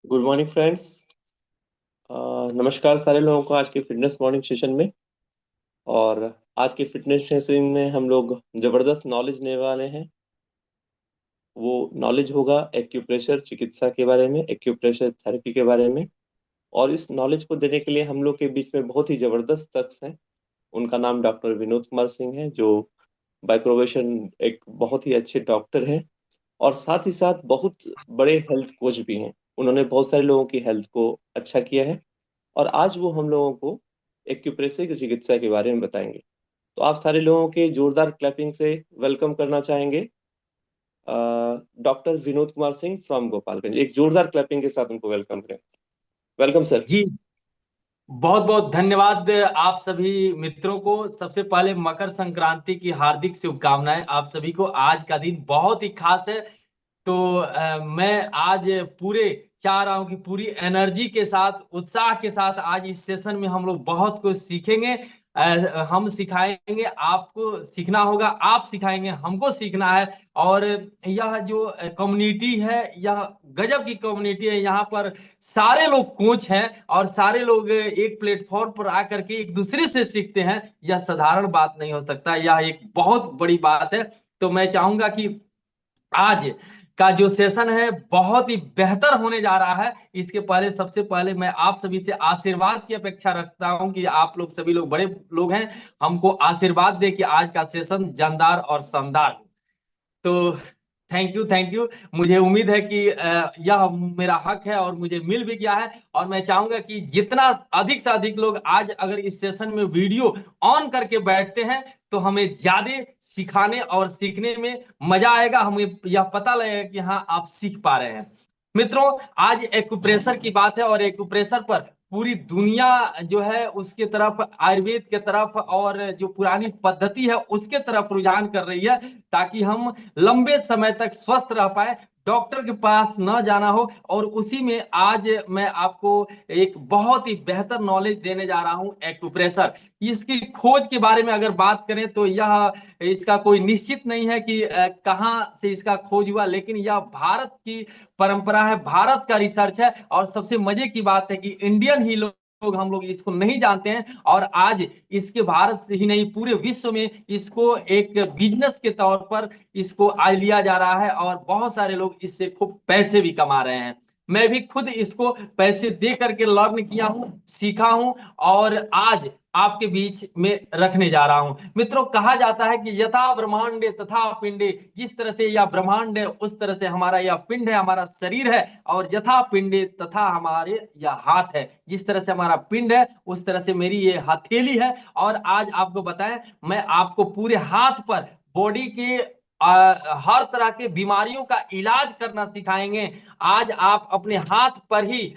Good morning friends. नमस्कार सारे लोगों को आज के फिटनेस मॉर्निंग सेशन में। और आज के फिटनेस सेशन में हम लोग जबरदस्त नॉलेज लेने वाले हैं। वो नॉलेज होगा एक्यूप्रेशर चिकित्सा के बारे में, एक्यूप्रेशर थेरेपी के बारे में। और इस नॉलेज को देने के लिए हम लोग के बीच में बहुत ही जबरदस्त शख्स हैं। उनका नाम डॉक्टर विनोद कुमार सिंह है, जो बाय प्रोफेशन एक बहुत ही अच्छे डॉक्टर हैं और साथ ही साथ बहुत बड़े हेल्थ कोच भी हैं। उन्होंने बहुत सारे लोगों की हेल्थ को अच्छा किया है और आज वो हम लोगों को एक्यूप्रेशर की चिकित्सा के बारे में बताएंगे। तो आप सारे लोगों के जोरदार क्लैपिंग से वेलकम करना चाहेंगे डॉक्टर विनोद कुमार सिंह फ्रॉम गोपालगंज। एक जोरदार क्लैपिंग के साथ उनको वेलकम करें। Welcome sir. जी, बहुत बहुत धन्यवाद आप सभी मित्रों को। सबसे पहले मकर संक्रांति की हार्दिक शुभकामनाएं आप सभी को। आज का दिन बहुत ही खास है। तो मैं आज पूरे चाह रहा हूं कि पूरी एनर्जी के साथ, उत्साह के साथ आज इस सेशन में हम लोग बहुत कुछ सीखेंगे। हम सिखाएंगे, आपको सीखना होगा, आप सिखाएंगे, हमको सीखना है। और यह जो कम्युनिटी है, यह गजब की कम्युनिटी है। यहाँ पर सारे लोग कोच हैं और सारे लोग एक प्लेटफॉर्म पर आकर के एक दूसरे से सीखते हैं। यह साधारण बात नहीं हो सकता, यह एक बहुत बड़ी बात है। तो मैं चाहूंगा कि आज का जो सेशन है बहुत ही बेहतर होने जा रहा है। इसके पहले, सबसे पहले मैं आप सभी से आशीर्वाद की अपेक्षा रखता हूं कि आप लोग, सभी लोग बड़े लोग हैं, हमको आशीर्वाद दे कि आज का सेशन जानदार और शानदार हो। तो थैंक यू, थैंक यू। मुझे उम्मीद है कि यह मेरा हक है और मुझे मिल भी गया है। और मैं चाहूंगा कि जितना अधिक से अधिक लोग आज अगर इस सेशन में वीडियो ऑन करके बैठते हैं तो हमें ज्यादा सिखाने और सीखने में मजा आएगा। हमें यह पता लगेगा कि हाँ, आप सीख पा रहे हैं। मित्रों, आज एक्यूप्रेशर की बात है और एक्यूप्रेशर पर पूरी दुनिया जो है उसके तरफ, आयुर्वेद के तरफ और जो पुरानी पद्धति है उसके तरफ रुझान कर रही है, ताकि हम लंबे समय तक स्वस्थ रह पाए, डॉक्टर के पास न जाना हो। और उसी में आज मैं आपको एक बहुत ही बेहतर नॉलेज देने जा रहा हूं, एक्यूप्रेशर। इसकी खोज के बारे में अगर बात करें तो यह, इसका कोई निश्चित नहीं है कि कहाँ से इसका खोज हुआ, लेकिन यह भारत की परंपरा है, भारत का रिसर्च है। और सबसे मजे की बात है कि इंडियन ही लोग हम लोग इसको नहीं जानते हैं। और आज इसके भारत से ही नहीं, पूरे विश्व में इसको एक बिजनेस के तौर पर इसको आज लिया जा रहा है और बहुत सारे लोग इससे खूब पैसे भी कमा रहे हैं। मैं भी खुद इसको पैसे दे करके लर्न किया हूं, सीखा हूं और आज आपके बीच में रखने जा रहा हूं। मित्रों, कहा जाता है कि यथा ब्रह्मांडे तथा पिंडे, जिस तरह से यह ब्रह्मांड है उस तरह से हमारा यह पिंड है, हमारा शरीर है। और यथा पिंडे तथा हमारे यह हाथ है, जिस तरह से हमारा पिंड है उस तरह से मेरी ये हथेली है। और आज आपको बताएं, मैं आपको पूरे हाथ पर बॉडी के हर तरह के बीमारियों का इलाज करना सिखाएंगे। आज आप अपने हाथ पर ही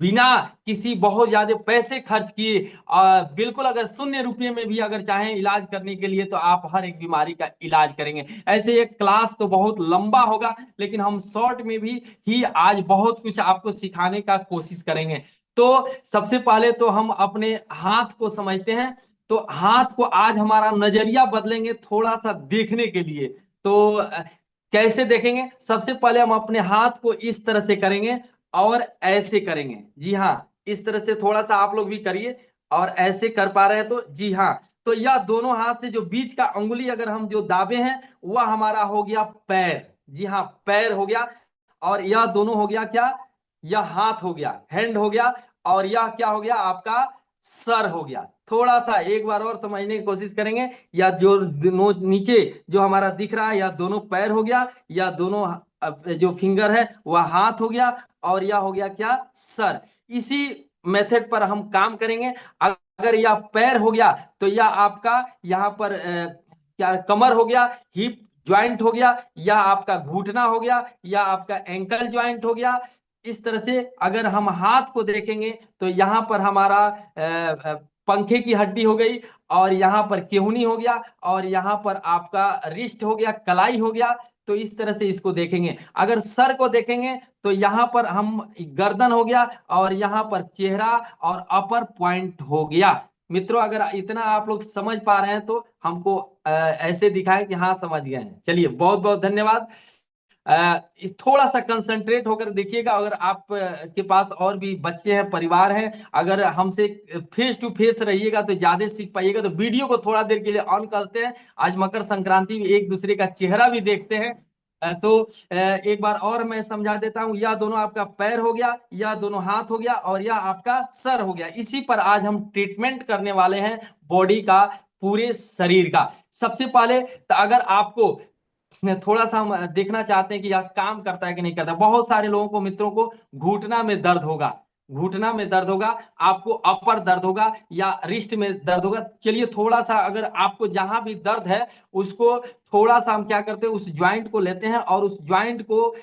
बिना किसी बहुत ज्यादा पैसे खर्च किए, बिल्कुल अगर शून्य रुपये में भी अगर चाहें इलाज करने के लिए, तो आप हर एक बीमारी का इलाज करेंगे। ऐसे ये क्लास तो बहुत लंबा होगा, लेकिन हम शॉर्ट में भी ही आज बहुत कुछ आपको सिखाने का कोशिश करेंगे। तो सबसे पहले तो हम अपने हाथ को समझते हैं। तो हाथ को आज हमारा नजरिया बदलेंगे थोड़ा सा देखने के लिए। तो कैसे देखेंगे? सबसे पहले हम अपने हाथ को इस तरह से करेंगे और ऐसे करेंगे। जी हाँ, इस तरह से थोड़ा सा आप लोग भी करिए। और ऐसे कर पा रहे हैं तो जी हाँ। तो यह दोनों हाथ से जो बीच का अंगुली अगर हम जो दाबे हैं, वह हमारा हो गया पैर। जी हाँ, पैर हो गया। और यह दोनों हो गया क्या? यह हाथ हो गया, हैंड हो गया। और यह क्या हो गया? आपका सर हो गया। थोड़ा सा एक बार और समझने की कोशिश करेंगे। या जो दोनों नीचे जो हमारा दिख रहा है, या दोनों पैर हो गया, या दोनों जो फिंगर है वह हाथ हो गया। और यह हो गया क्या? सर। इसी मेथड पर हम काम करेंगे। अगर यह पैर हो गया तो यह आपका यहाँ पर क्या, कमर हो गया, हिप ज्वाइंट हो गया, या आपका घुटना हो गया, या आपका एंकल ज्वाइंट हो गया। इस तरह से अगर हम हाथ को देखेंगे तो यहाँ पर हमारा पंखे की हड्डी हो गई, और यहाँ पर केहूनी हो गया, और यहाँ पर आपका रिस्ट हो गया, कलाई हो गया। तो इस तरह से इसको देखेंगे। अगर सर को देखेंगे तो यहाँ पर हम गर्दन हो गया, और यहाँ पर चेहरा और अपर पॉइंट हो गया। मित्रों, अगर इतना आप लोग समझ पा रहे हैं तो हमको ऐसे दिखाएं कि हाँ समझ गए हैं। चलिए, बहुत बहुत धन्यवाद। थोड़ा सा कंसंट्रेट होकर देखिएगा। अगर आप के पास और भी बच्चे हैं, परिवार हैं, अगर हमसे फेस टू फेस रहिएगा तो ज्यादा सीख पाइएगा। तो वीडियो को थोड़ा देर के लिए ऑन करते हैं, आज मकर संक्रांति में एक दूसरे का चेहरा भी देखते हैं। तो एक बार और मैं समझा देता हूं, यह दोनों आपका पैर हो गया, यह दोनों हाथ हो गया, और यह आपका सर हो गया। इसी पर आज हम ट्रीटमेंट करने वाले हैं बॉडी का, पूरे शरीर का। सबसे पहले तो अगर आपको थोड़ा सा हम देखना चाहते हैं कि यह काम करता है कि नहीं करता। बहुत सारे लोगों को, मित्रों को घुटना में दर्द होगा, घुटना में दर्द होगा, आपको अपर दर्द होगा या रिस्ट में दर्द होगा। चलिए थोड़ा सा, अगर आपको जहां भी दर्द है उसको थोड़ा सा हम क्या करते हैं, उस ज्वाइंट को लेते हैं और उस ज्वाइंट को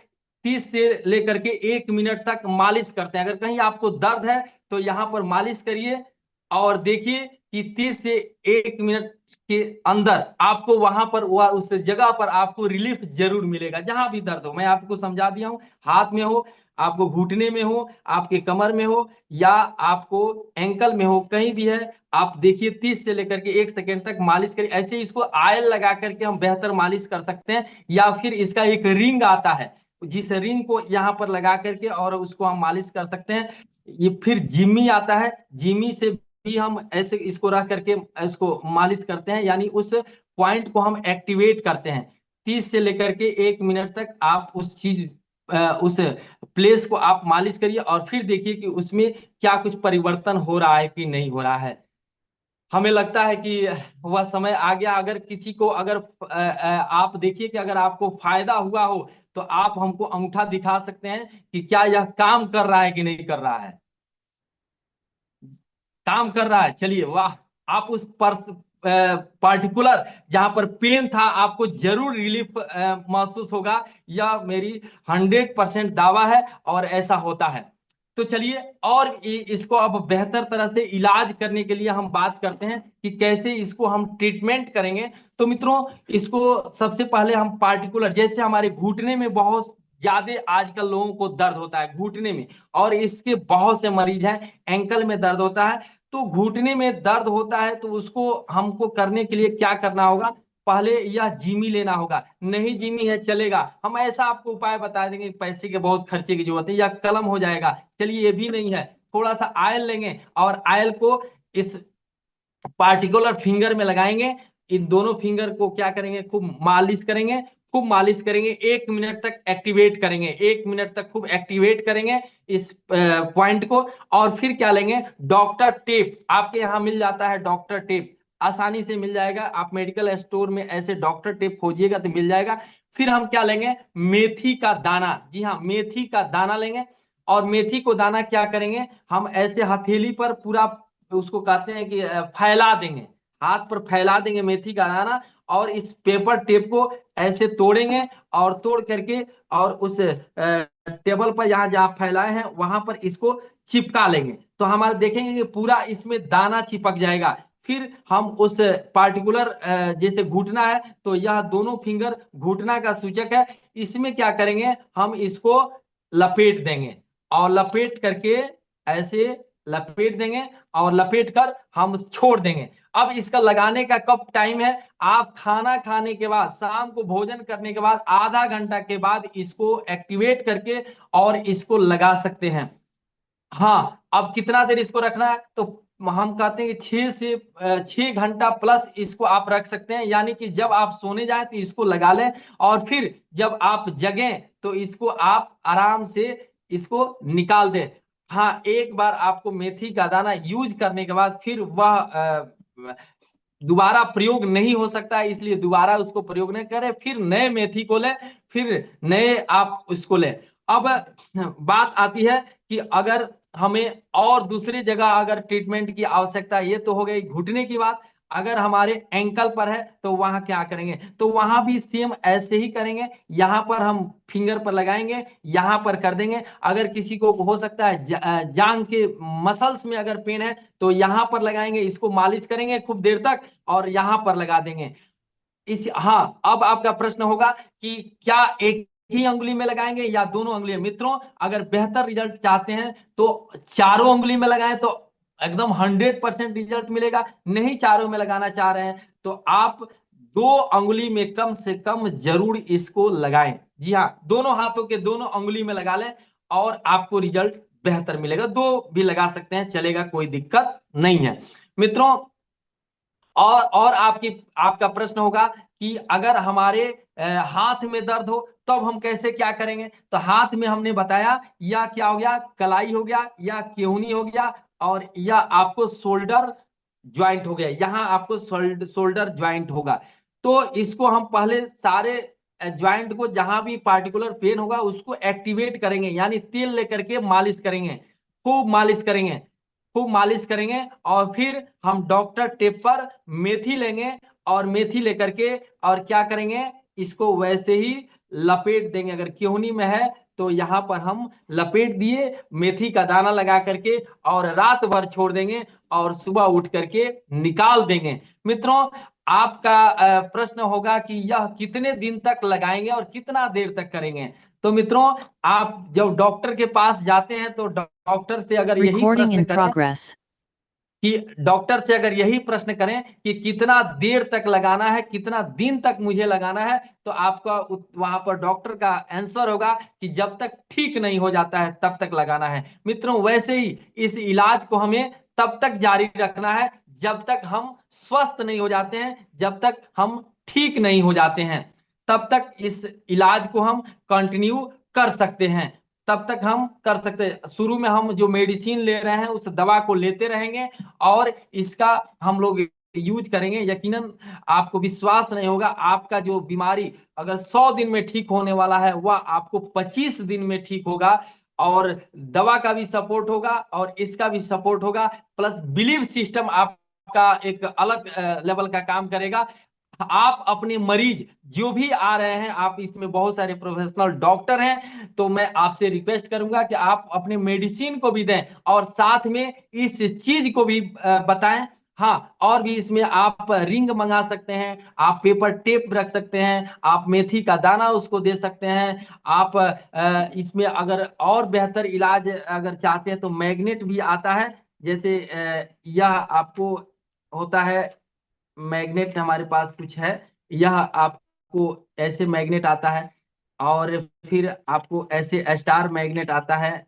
30 से लेकर के 1 मिनट तक मालिश करते हैं। अगर कहीं आपको दर्द है तो यहाँ पर मालिश करिए और देखिए कि 30 से 1 मिनट के अंदर आपको वहां पर, उस जगह पर आपको रिलीफ जरूर मिलेगा। जहां भी दर्द हो, मैं आपको समझा दिया हूं, हाथ में हो, आपको घुटने में हो, आपके कमर में हो, या आपको एंकल में हो, कहीं भी है, आप देखिए 30 से लेकर के 1 सेकेंड तक मालिश करिए। ऐसे इसको ऑयल लगा करके हम बेहतर मालिश कर सकते हैं, या फिर इसका एक रिंग आता है, जिस रिंग को यहाँ पर लगा करके और उसको हम मालिश कर सकते हैं। ये फिर जिम्मी आता है, जिम्मी से भी हम ऐसे इसको रख करके इसको मालिश करते हैं, यानी उस पॉइंट को हम एक्टिवेट करते हैं। 30 से लेकर के 1 मिनट तक आप उस प्लेस को आप मालिश करिए और फिर देखिए कि उसमें क्या कुछ परिवर्तन हो रहा है कि नहीं हो रहा है। हमें लगता है कि वह समय आ गया। अगर किसी को, अगर आप देखिए कि अगर आपको फायदा हुआ हो तो आप हमको अंगूठा दिखा सकते हैं कि क्या यह काम कर रहा है कि नहीं कर रहा है। काम कर रहा है, चलिए वाह। आप उस पार्टिकुलर जहां पर पेन था, आपको जरूर रिलीफ महसूस होगा। यह मेरी 100% दावा है और ऐसा होता है। तो चलिए, और इसको अब बेहतर तरह से इलाज करने के लिए हम बात करते हैं कि कैसे इसको हम ट्रीटमेंट करेंगे। तो मित्रों, इसको सबसे पहले हम पार्टिकुलर, जैसे हमारे घुटने में बहुत ज्यादा आजकल लोगों को दर्द होता है घुटने में, और इसके बहुत से मरीज हैं, एंकल में दर्द होता है। तो घुटने में दर्द होता है तो उसको हमको करने के लिए क्या करना होगा, पहले यह जिमी लेना होगा। नहीं जिमी है चलेगा, हम ऐसा आपको उपाय बता देंगे, पैसे के बहुत खर्चे की जरूरत है, या कलम हो जाएगा, चलिए ये भी नहीं है। थोड़ा सा आयल लेंगे और आयल को इस पार्टिकुलर फिंगर में लगाएंगे। इन दोनों फिंगर को क्या करेंगे, खूब मालिश करेंगे, खूब मालिश करेंगे, 1 मिनट तक एक्टिवेट करेंगे, 1 मिनट तक खूब एक्टिवेट करेंगे इस पॉइंट को। और फिर क्या लेंगे, डॉक्टर टेप, आपके यहाँ मिल जाता है डॉक्टर टेप, आसानी से मिल जाएगा। आप मेडिकल स्टोर में ऐसे डॉक्टर टेप खोजिएगा तो मिल जाएगा। फिर हम क्या लेंगे, मेथी का दाना, जी हाँ मेथी का दाना लेंगे। और मेथी को दाना क्या करेंगे, हम ऐसे हथेली पर पूरा उसको कहते हैं कि फैला देंगे, हाथ पर फैला देंगे मेथी का दाना, और इस पेपर टेप को ऐसे तोड़ेंगे और तोड़ करके और उस टेबल पर जहां जहां फैलाए हैं वहां पर इसको चिपका लेंगे। तो हमारे देखेंगे कि पूरा इसमें दाना चिपक जाएगा। फिर हम उस पार्टिकुलर, जैसे घुटना है तो यह दोनों फिंगर घुटना का सूचक है, इसमें क्या करेंगे, हम इसको लपेट देंगे और लपेट करके ऐसे लपेट देंगे और लपेट कर हम छोड़ देंगे। अब इसका लगाने का कब टाइम है, आप खाना खाने के बाद, शाम को भोजन करने के बाद आधा घंटा के बाद इसको एक्टिवेट करके और इसको लगा सकते हैं। हाँ, अब कितना देर इसको रखना है, तो हम कहते हैं कि 6 घंटा प्लस इसको आप रख सकते हैं। यानी कि जब आप सोने जाए तो इसको लगा लें, और फिर जब आप जगें तो इसको आप आराम से इसको निकाल दें। हाँ, एक बार आपको मेथी का दाना यूज करने के बाद फिर वह दोबारा प्रयोग नहीं हो सकता है, इसलिए दोबारा उसको प्रयोग नहीं करें। फिर नए मेथी को लें, फिर नए आप उसको लें। अब बात आती है कि अगर हमें और दूसरी जगह अगर ट्रीटमेंट की आवश्यकता है, ये तो हो गई घुटने की बात। अगर हमारे एंकल पर है तो वहां क्या करेंगे, तो वहां भी सेम ऐसे ही करेंगे। यहाँ पर हम फिंगर पर लगाएंगे, यहाँ पर कर देंगे। अगर किसी को हो सकता है जांग के मसल्स में अगर पेन है तो यहाँ पर लगाएंगे, इसको मालिश करेंगे खूब देर तक और यहाँ पर लगा देंगे। हाँ, अब आपका प्रश्न होगा कि क्या एक ही अंगुली में लगाएंगे या दोनों अंगुली में। मित्रों, अगर बेहतर रिजल्ट चाहते हैं तो चारों अंगुली में लगाएं तो एकदम 100% रिजल्ट मिलेगा। नहीं चारों में लगाना चाह रहे हैं तो आप 2 अंगुली में कम से कम जरूर इसको लगाएं। जी हाँ, दोनों हाथों के दोनों अंगुली में लगा लें और आपको रिजल्ट बेहतर मिलेगा। 2 भी लगा सकते हैं, चलेगा, कोई दिक्कत नहीं है मित्रों। और आपका प्रश्न होगा कि अगर हमारे हाथ में दर्द हो तब हम कैसे क्या करेंगे। तो हाथ में हमने बताया, या क्या हो गया, कलाई हो गया, या केहूनी हो गया, और या आपको शोल्डर ज्वाइंट हो गया, यहाँ आपको शोल्डर ज्वाइंट होगा। तो इसको हम पहले सारे ज्वाइंट को, जहां भी पार्टिकुलर पेन होगा उसको एक्टिवेट करेंगे, यानी तेल लेकर के मालिश करेंगे, खूब मालिश करेंगे, खूब मालिश करेंगे। और फिर हम डॉक्टर टेप पर मेथी लेंगे, और मेथी लेकर के और क्या करेंगे, इसको वैसे ही लपेट देंगे। अगर केहूनी में है तो यहाँ पर हम लपेट दिए, मेथी का दाना लगा करके, और रात भर छोड़ देंगे, और सुबह उठ करके निकाल देंगे। मित्रों, आपका प्रश्न होगा कि यह कितने दिन तक लगाएंगे और कितना देर तक करेंगे। तो मित्रों, आप जब डॉक्टर के पास जाते हैं तो डॉक्टर से अगर यही प्रश्न करें कि डॉक्टर से अगर यही प्रश्न करें कि कितना देर तक लगाना है, कितना दिन तक मुझे लगाना है, तो आपका वहां पर डॉक्टर का आंसर होगा कि जब तक ठीक नहीं हो जाता है तब तक लगाना है। मित्रों, वैसे ही इस इलाज को हमें तब तक जारी रखना है जब तक हम स्वस्थ नहीं हो जाते हैं, जब तक हम ठीक नहीं हो जाते हैं, तब तक इस इलाज को हम कंटिन्यू कर सकते हैं, तब तक हम कर सकते हैं। शुरू में हम जो मेडिसिन ले रहे हैं उस दवा को लेते रहेंगे, और इसका हम लोग यूज करेंगे। यकीनन आपको विश्वास नहीं होगा, आपका जो बीमारी अगर 100 दिन में ठीक होने वाला है वह आपको 25 दिन में ठीक होगा। और दवा का भी सपोर्ट होगा और इसका भी सपोर्ट होगा, प्लस बिलीव सिस्टम आपका एक अलग लेवल का काम करेगा। आप अपने मरीज जो भी आ रहे हैं, आप इसमें बहुत सारे प्रोफेशनल डॉक्टर हैं, तो मैं आपसे रिक्वेस्ट करूंगा कि आप अपने मेडिसिन को भी दें और साथ में इस चीज को भी बताएं। हाँ, और भी इसमें आप रिंग मंगा सकते हैं, आप पेपर टेप रख सकते हैं, आप मेथी का दाना उसको दे सकते हैं। आप इसमें अगर और बेहतर इलाज अगर चाहते हैं तो मैग्नेट भी आता है। जैसे यह आपको होता है मैग्नेट, हमारे पास कुछ है, यह आपको ऐसे मैग्नेट आता है, और फिर आपको ऐसे स्टार मैग्नेट आता है।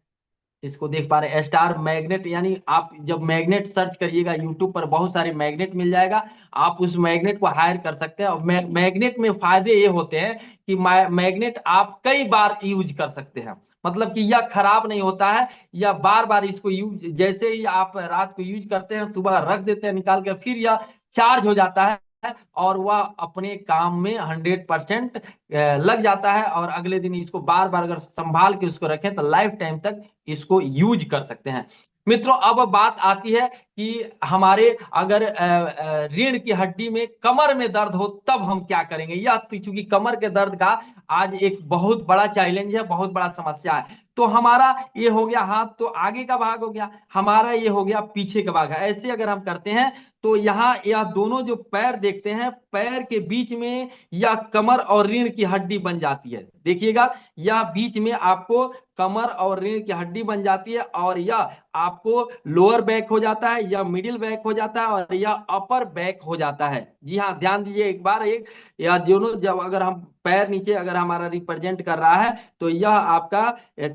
इसको देख पा रहे हैं, स्टार मैग्नेट, यानी आप जब मैग्नेट सर्च करिएगा यूट्यूब पर बहुत सारे मैग्नेट मिल जाएगा, आप उस मैग्नेट को हायर कर सकते हैं। और मैग्नेट में फायदे ये होते हैं कि मैग्नेट आप कई बार यूज कर सकते हैं, मतलब कि यह खराब नहीं होता है, या बार बार इसको यूज, जैसे ही आप रात को यूज करते हैं सुबह रख देते हैं निकाल के, फिर यह चार्ज हो जाता है और वह अपने काम में 100% लग जाता है। और अगले दिन इसको बार बार अगर संभाल के उसको रखें तो लाइफ टाइम तक इसको यूज कर सकते हैं। मित्रों, अब बात आती है कि हमारे अगर रीढ़ की हड्डी में, कमर में दर्द हो तब हम क्या करेंगे। यह चूंकि कमर के दर्द का आज एक बहुत बड़ा चैलेंज है, बहुत बड़ा समस्या है। तो हमारा ये हो गया हाथ, तो आगे का भाग हो गया, हमारा ये हो गया पीछे का भाग है। ऐसे अगर हम करते हैं तो यहाँ यह दोनों जो पैर देखते हैं, पैर के बीच में यह कमर और रीढ़ की हड्डी बन जाती है। देखिएगा, यह बीच में आपको कमर और रीढ़ की हड्डी बन जाती है, और यह आपको लोअर बैक हो जाता है, या मिडिल बैक हो जाता है, और यह अपर बैक हो जाता है। जी हाँ, ध्यान दीजिए एक बार, एक या दोनों, जब अगर हम पैर नीचे अगर हमारा रिप्रेजेंट कर रहा है तो यह आपका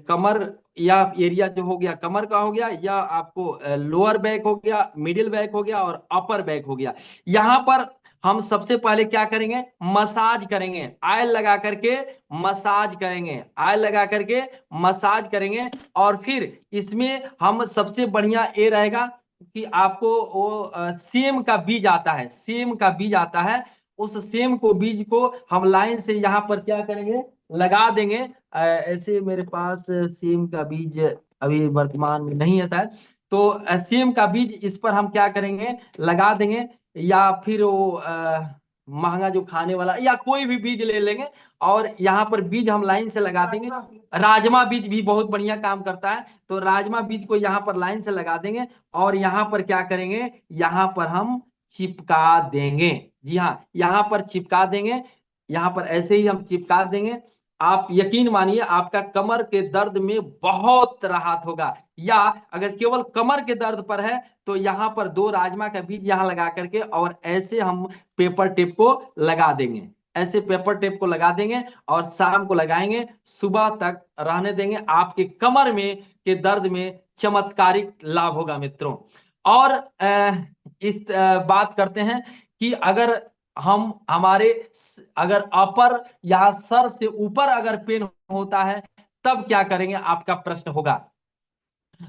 कमर या एरिया जो हो गया कमर का हो गया, या आपको लोअर बैक हो गया, मिडिल बैक हो गया, और अपर बैक हो गया। यहाँ पर हम सबसे पहले क्या करेंगे, मसाज करेंगे, ऑयल लगा करके मसाज करेंगे, ऑयल लगा करके मसाज करेंगे। और फिर इसमें हम सबसे बढ़िया ये रहेगा कि आपको वो सेम का बीज आता है, सेम का बीज आता है, उस सेम को बीज को हम लाइन से यहाँ पर क्या करेंगे, लगा देंगे। ऐसे मेरे पास सेम का बीज अभी वर्तमान में नहीं है शायद, तो सेम का बीज इस पर हम क्या करेंगे, लगा देंगे। या फिर वो महंगा जो खाने वाला या कोई भी बीज ले लेंगे, और यहाँ पर बीज हम लाइन से लगा देंगे। राजमा बीज भी बहुत बढ़िया काम करता है, तो राजमा बीज को यहाँ पर लाइन से लगा देंगे, और यहाँ पर क्या करेंगे, यहाँ पर हम चिपका देंगे। जी हाँ, यहाँ पर चिपका देंगे, यहाँ पर ऐसे ही हम चिपका देंगे। आप यकीन मानिए आपका कमर के दर्द में बहुत राहत होगा। या अगर केवल कमर के दर्द पर है तो यहाँ पर 2 राजमा का बीज यहाँ लगा करके और ऐसे हम पेपर टेप को लगा देंगे, ऐसे पेपर टेप को लगा देंगे और शाम को लगाएंगे, सुबह तक रहने देंगे, आपके कमर में के दर्द में चमत्कारिक लाभ होगा मित्रों। और इस बात करते हैं कि अगर हम हमारे अगर अपर या सर से ऊपर अगर पेन होता है तब क्या करेंगे, आपका प्रश्न होगा।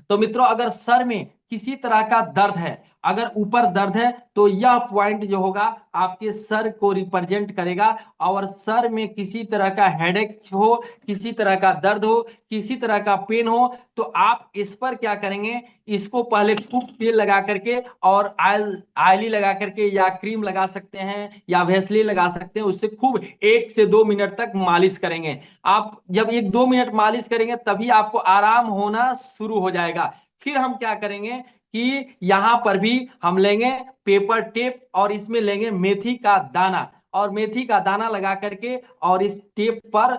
तो मित्रों अगर सर में किसी तरह का दर्द है, अगर ऊपर दर्द है तो यह पॉइंट जो होगा आपके सर को रिप्रेजेंट करेगा। और सर में किसी तरह का हेडेक हो, किसी तरह का दर्द हो, किसी तरह का पेन हो तो आप इस पर क्या करेंगे, इसको पहले खूब तेल लगा करके और आयली लगा करके या क्रीम लगा सकते हैं या वेसलीन लगा सकते हैं, उससे खूब 1 से 2 मिनट तक मालिश करेंगे। आप जब 1-2 मिनट मालिश करेंगे तभी आपको आराम होना शुरू हो जाएगा। फिर हम क्या करेंगे कि यहां पर भी हम लेंगे पेपर टेप और इसमें लेंगे मेथी का दाना, और मेथी का दाना लगा करके और इस टेप पर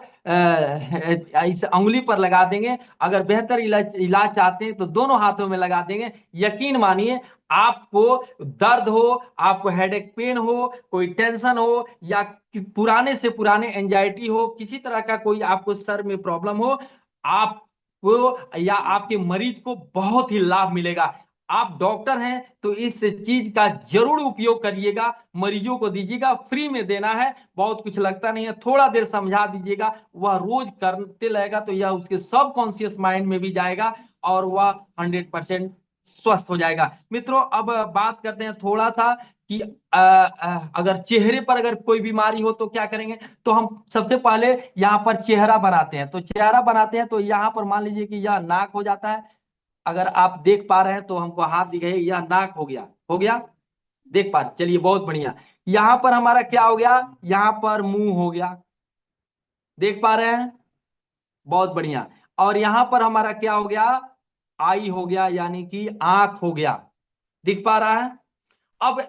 इस अंगुली पर लगा देंगे। अगर बेहतर इलाज चाहते हैं तो दोनों हाथों में लगा देंगे। यकीन मानिए आपको दर्द हो, आपको हेडेक पेन हो, कोई टेंशन हो या पुराने से पुराने एंजाइटी हो, किसी तरह का कोई आपको सर में प्रॉब्लम हो, आपको या आपके मरीज को बहुत ही लाभ मिलेगा। आप डॉक्टर हैं तो इस चीज का जरूर उपयोग करिएगा, मरीजों को दीजिएगा, फ्री में देना है, बहुत कुछ लगता नहीं है, थोड़ा देर समझा दीजिएगा, वह रोज करते रहेगा तो यह उसके सबकॉन्शियस माइंड में भी जाएगा और वह 100% स्वस्थ हो जाएगा। मित्रों अब बात करते हैं थोड़ा सा कि अगर चेहरे पर अगर कोई बीमारी हो तो क्या करेंगे। तो हम सबसे पहले यहाँ पर चेहरा बनाते हैं, तो चेहरा बनाते हैं तो यहाँ पर मान लीजिए कि यह नाक हो जाता है। अगर आप देख पा रहे हैं तो हमको हाथ दिखाइए, यह नाक हो गया, हो गया, देख पा रहे, चलिए बहुत बढ़िया। यहाँ पर हमारा क्या हो गया, यहाँ पर मुंह हो गया, देख पा रहे हैं, बहुत बढ़िया। और यहाँ पर हमारा क्या हो गया, आई हो गया, यानी कि आंख हो गया, दिख पा रहा है। अब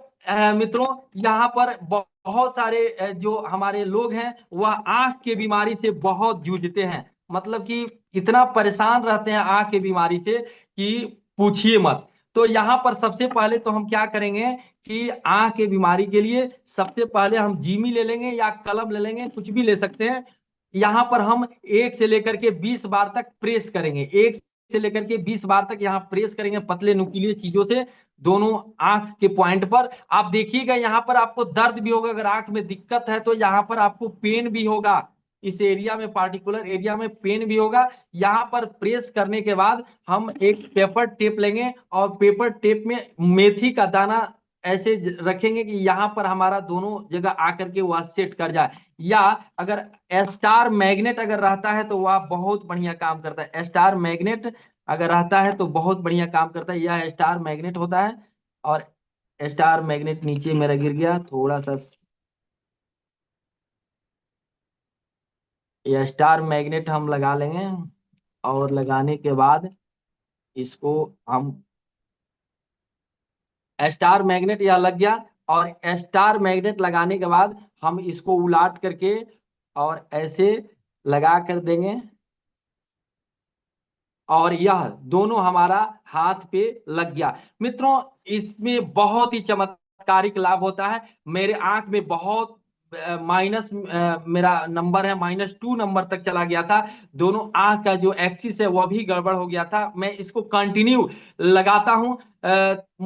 मित्रों यहाँ पर बहुत सारे जो हमारे लोग हैं वह आंख की बीमारी से बहुत जूझते हैं, मतलब कि इतना परेशान रहते हैं आंख की बीमारी से कि पूछिए मत। तो यहाँ पर सबसे पहले तो हम क्या करेंगे कि आंख की बीमारी के लिए सबसे पहले हम जीमी ले लेंगे या कलम ले लेंगे, कुछ भी ले सकते हैं। यहाँ पर हम 1 से लेकर के 20 बार तक प्रेस करेंगे, 1 से लेकर के 20 बार तक यहाँ प्रेस करेंगे पतले नुकीले चीजों से दोनों आंख के पॉइंट पर। आप देखिएगा यहाँ पर आपको दर्द भी होगा, अगर आंख में दिक्कत है तो यहाँ पर आपको पेन भी होगा, इस एरिया में पार्टिकुलर एरिया में पेन भी होगा। यहाँ पर प्रेस करने के बाद हम एक पेपर टेप लेंगे और पेपर टेप में मेथी का दाना ऐसे रखेंगे कि यहाँ पर हमारा दोनों जगह आकर के वह सेट कर जाए। या अगर स्टार मैग्नेट अगर रहता है तो वह बहुत बढ़िया काम करता है, स्टार मैग्नेट अगर रहता है तो बहुत बढ़िया काम करता है, यह स्टार मैग्नेट होता है। और स्टार मैग्नेट नीचे मेरा गिर गया थोड़ा सा, यह स्टार मैग्नेट हम लगा लेंगे और लगाने के बाद इसको हम स्टार मैग्नेट यह लग गया। और स्टार मैग्नेट लगाने के बाद हम इसको उलाट करके और ऐसे लगा कर देंगे और यह दोनों हमारा हाथ पे लग गया। मित्रों इसमें बहुत ही चमत्कारिक लाभ होता है। मेरे आंख में बहुत माइनस मेरा नंबर है -2 नंबर तक चला गया था, दोनों आंख का जो एक्सिस है वह भी गड़बड़ हो गया था। मैं इसको कंटिन्यू लगाता हूं,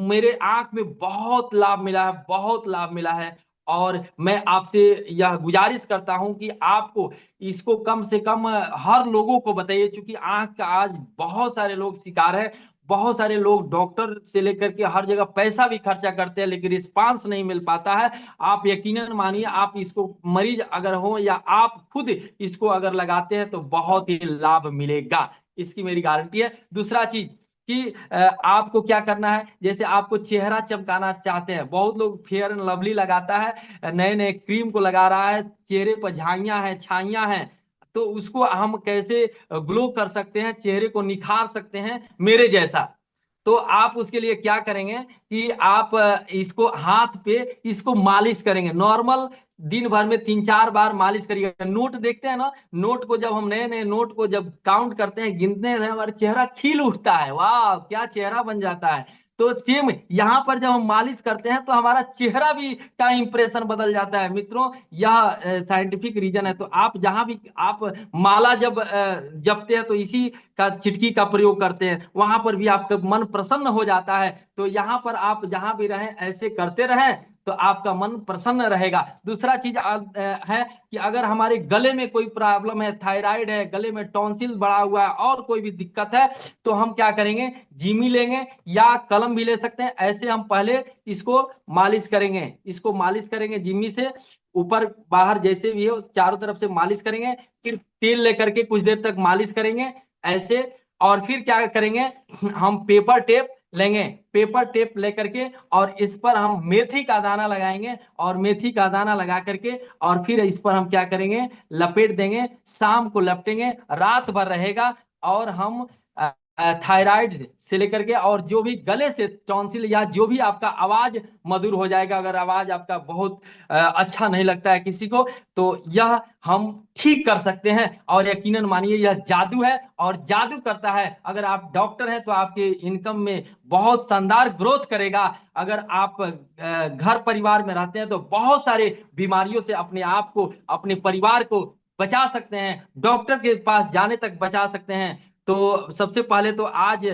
मेरे आंख में बहुत लाभ मिला है, बहुत लाभ मिला है। और मैं आपसे यह गुजारिश करता हूं कि आपको इसको कम से कम हर लोगों को बताइए, क्योंकि आंख का आज बहुत सारे लोग शिकार है, बहुत सारे लोग डॉक्टर से लेकर के हर जगह पैसा भी खर्चा करते हैं लेकिन रिस्पांस नहीं मिल पाता है। आप यकीनन मानिए आप इसको मरीज अगर हो या आप खुद इसको अगर लगाते हैं तो बहुत ही लाभ मिलेगा, इसकी मेरी गारंटी है। दूसरा चीज कि आपको क्या करना है, जैसे आपको चेहरा चमकाना चाहते हैं, बहुत लोग फेयर एंड लवली लगाता है, नए नए क्रीम को लगा रहा है, चेहरे पर झाइयां हैं, छाइयां हैं, तो उसको हम कैसे ग्लो कर सकते हैं, चेहरे को निखार सकते हैं मेरे जैसा। तो आप उसके लिए क्या करेंगे कि आप इसको हाथ पे इसको मालिश करेंगे। नॉर्मल दिन भर में 3-4 बार मालिश करिएगा। नोट देखते हैं ना, नोट को जब हम नए नए नोट को जब काउंट करते हैं, गिनते हैं, हमारा चेहरा खिल उठता है, वाह क्या चेहरा बन जाता है। तो सेम यहाँ पर जब हम मालिश करते हैं तो हमारा चेहरा भी का इंप्रेशन बदल जाता है मित्रों। यह साइंटिफिक रीजन है। तो आप जहां भी आप माला जब जपते हैं तो इसी का चिटकी का प्रयोग करते हैं, वहां पर भी आपका मन प्रसन्न हो जाता है। तो यहाँ पर आप जहां भी रहें ऐसे करते रहें तो आपका मन प्रसन्न रहेगा। दूसरा चीज है कि अगर हमारे गले में कोई प्रॉब्लम है, थायराइड है, गले में टॉन्सिल बढ़ा हुआ है और कोई भी दिक्कत है, तो हम क्या करेंगे, जीमी लेंगे या कलम भी ले सकते हैं। ऐसे हम पहले इसको मालिश करेंगे, इसको मालिश करेंगे जीमी से, ऊपर बाहर जैसे भी है चारों तरफ से मालिश करेंगे। फिर तेल लेकर के कुछ देर तक मालिश करेंगे ऐसे। और फिर क्या करेंगे, हम पेपर टेप लेंगे, पेपर टेप लेकर के और इस पर हम मेथी का दाना लगाएंगे, और मेथी का दाना लगा करके और फिर इस पर हम क्या करेंगे, लपेट देंगे। शाम को लपेटेंगे, रात भर रहेगा। और हम थायराइड से लेकर के और जो भी गले से टॉन्सिल या जो भी आपका आवाज मधुर हो जाएगा, अगर आवाज आपका बहुत अच्छा नहीं लगता है किसी को, तो यह हम ठीक कर सकते हैं। और यकीनन मानिए यह जादू है और जादू करता है। अगर आप डॉक्टर हैं तो आपके इनकम में बहुत शानदार ग्रोथ करेगा। अगर आप घर परिवार में रहते हैं तो बहुत सारे बीमारियों से अपने आप को, अपने परिवार को बचा सकते हैं, डॉक्टर के पास जाने तक बचा सकते हैं। तो सबसे पहले तो आज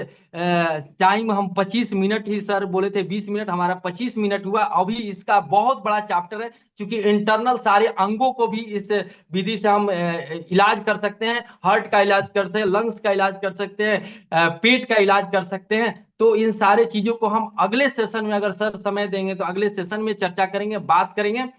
टाइम हम 25 मिनट ही सर बोले थे, 20 मिनट, हमारा 25 मिनट हुआ। अभी इसका बहुत बड़ा चैप्टर है, क्योंकि इंटरनल सारे अंगों को भी इस विधि से हम इलाज कर सकते हैं। हार्ट का इलाज कर सकते हैं, लंग्स का इलाज कर सकते हैं, पेट का इलाज कर सकते हैं। तो इन सारे चीजों को हम अगले सेशन में, अगर सर समय देंगे तो अगले सेशन में चर्चा करेंगे, बात करेंगे।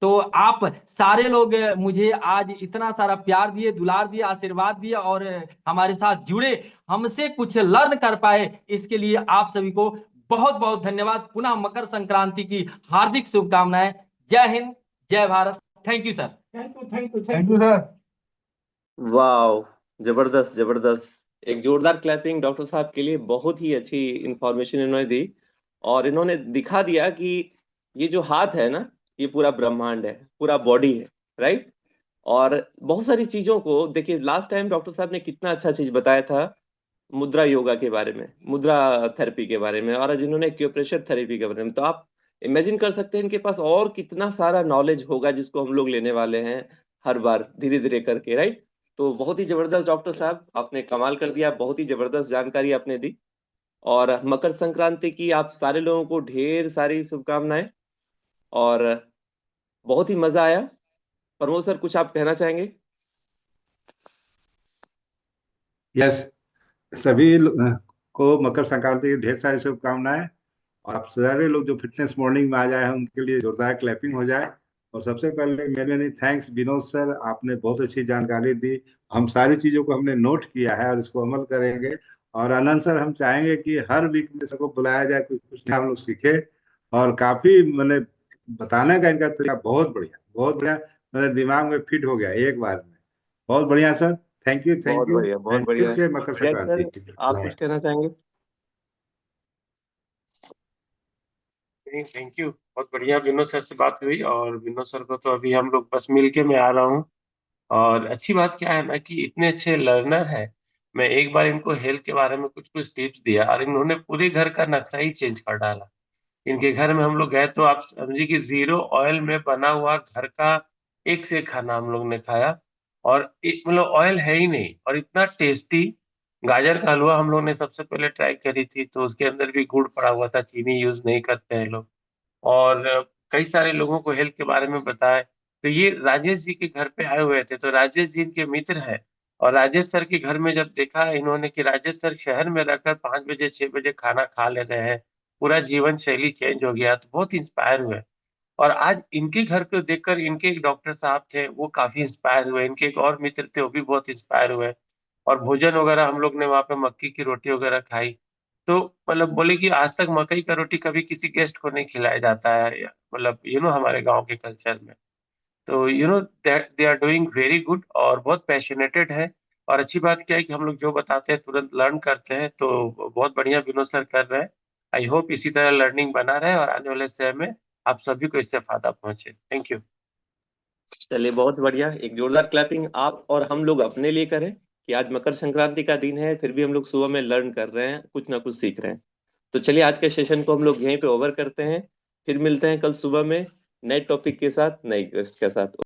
तो आप सारे लोग मुझे आज इतना सारा प्यार दिए, दुलार दिए, आशीर्वाद दिए और हमारे साथ जुड़े, हमसे कुछ लर्न कर पाए, इसके लिए आप सभी को बहुत बहुत धन्यवाद। पुनः मकर संक्रांति की हार्दिक शुभकामनाएं। जय हिंद, जय Bharat. Thank you sir. Thank you, thank you, thank you sir. वाह, जबरदस्त जबरदस्त। एक जोरदार क्लैपिंग डॉक्टर साहब के लिए। बहुत ही अच्छी इंफॉर्मेशन इन्होंने दी और इन्होंने दिखा दिया कि ये जो हाथ है ना, ये पूरा ब्रह्मांड है, पूरा बॉडी है, राइट। और बहुत सारी चीजों को देखिए, लास्ट टाइम डॉक्टर साहब ने कितना अच्छा चीज बताया था, मुद्रा योगा के बारे में, मुद्रा थेरेपी के बारे में, और आज इन्होंने एक्यूप्रेशर थेरेपी के बारे में। तो आप इमेजिन कर सकते हैं इनके पास और कितना सारा नॉलेज होगा जिसको हम लोग लेने वाले हैं हर बार धीरे धीरे करके, राइट। तो बहुत ही जबरदस्त डॉक्टर साहब, आपने कमाल कर दिया, बहुत ही जबरदस्त जानकारी आपने दी। और मकर संक्रांति की आप सारे लोगों को ढेर सारी शुभकामनाएं। और बहुत ही मजा आया। प्रमोद सर, कुछ आप कहना चाहेंगे? यस, सभी को मकर संक्रांति की ढेर सारी शुभकामनाएं। और आप सारे लोग जो फिटनेस मॉर्निंग में आ जाए हैं उनके लिए जोरदार क्लैपिंग हो जाए। और सबसे पहले मेरे लिए थैंक्स विनोद सर, आपने बहुत अच्छी जानकारी दी। हम सारी चीजों को हमने नोट किया है और इसको अमल करेंगे। और आनंद सर, हम चाहेंगे कि हर वीक में सबको बुलाया जाए, कुछ कुछ नया हम लोग सीखे। और काफी मैंने बताने का इनका तरीका बहुत बढ़िया, बहुत बढ़िया, मेरे दिमाग में फिट हो गया एक बार में। बहुत बढ़िया सर, थैंक यू, थैंक बहुत यू। बढ़िया, बहुत एंड फिर बढ़िया। से मकर जय संक्रांति सर, की आप कुछ कहना चाहेंगे? Thank you. बहुत बढ़िया विनोद सर से बात हुई, और विनोद सर को तो अभी हम लोग बस मिलके मैं आ रहा हूँ। और अच्छी बात क्या है ना कि इतने अच्छे लर्नर है। मैं एक बार इनको हेल्थ के बारे में कुछ कुछ टिप्स दिया और इन्होंने पूरे घर का नक्शा ही चेंज कर डाला। इनके घर में हम लोग गए तो आप समझिए कि 0 ऑयल में बना हुआ घर का एक से एक खाना हम लोग ने खाया। और मतलब ऑयल है ही नहीं, और इतना टेस्टी। गाजर का हलवा हम लोग ने सबसे पहले ट्राई करी थी, तो उसके अंदर भी गुड़ पड़ा हुआ था, चीनी यूज नहीं करते हैं लोग। और कई सारे लोगों को हेल्थ के बारे में बताए। तो ये राजेश जी के घर पे आए हुए थे, तो राजेश जी इनके मित्र है। और राजेश सर के घर में जब देखा इन्होंने कि राजेश सर शहर में रहकर 5 बजे 6 बजे खाना खा ले रहे हैं, पूरा जीवन शैली चेंज हो गया, तो बहुत इंस्पायर हुए। और आज इनके घर को देखकर इनके एक डॉक्टर साहब थे, वो काफी इंस्पायर हुए। इनके एक और मित्र थे, वो भी बहुत इंस्पायर हुए। और भोजन वगैरह हम लोग ने वहाँ पे मक्की की रोटी वगैरह खाई। तो मतलब बोले कि आज तक मकई का रोटी कभी किसी गेस्ट को नहीं खिलाया जाता है, मतलब हमारे गांव के कल्चर में। तो that they are doing very good और बहुत पैशनेटेड है। और अच्छी बात क्या है कि हम लोग जो बताते हैं तुरंत लर्न करते हैं, तो बहुत बढ़िया विनोद सर कर रहे हैं। आई होप इसी तरह लर्निंग बना रहे और आने वाले समय में आप सभी को इससे फायदा पहुंचे। Thank you. चलिए, बहुत बढ़िया। एक जोरदार क्लैपिंग आप और हम लोग अपने लिए करें कि आज मकर संक्रांति का दिन है, फिर भी हम लोग सुबह में लर्न कर रहे हैं, कुछ ना कुछ सीख रहे हैं। तो चलिए, आज के सेशन को हम लोग यहीं पे ओवर करते हैं। फिर मिलते हैं कल सुबह में नए टॉपिक के साथ, नई गेस्ट के साथ।